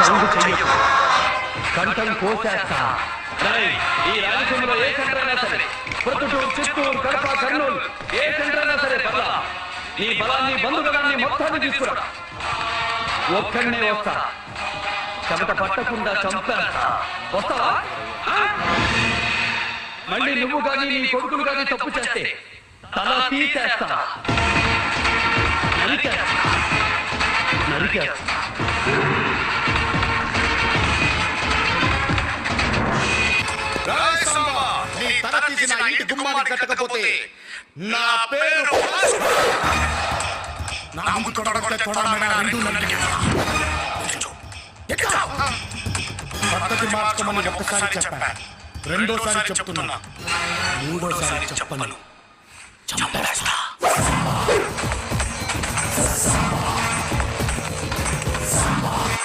Sound చెయ్యకు, కంఠం కోసేస్తా. ఈ రాజకీయంలో ఏ సెంటర్ అయినా సరే, ప్రొద్దుటూరు, చిత్తూరు, కడప, కర్నూలు, ఏ సెంటర్ అయినా సరే పర్లా, నీ బలాన్ని, బంధుబలాన్ని మొత్తాన్ని తీసుకురా. ఒక్కడనే వస్తా, చెమట పట్టకుండా చంపేస్తా. వస్తావా? మళ్ళీ నువ్వు కానీ నీ కొడుకులు కానీ తప్పు చేస్తే తల తీసేస్తా, నరికేస్తా. నీ తల తీసి నా ఇంటి గుమ్మాన్ని కట్టకపోతే నా పేరు నా ముందు తొడగొట్టే తొడమెడ రెండు పద్ధతి మార్చుకోమని ఒక్కసారి చెప్పా, రెండోసారి చెప్తున్నా, మూడోసారి చెప్పను. చంపేస్తా.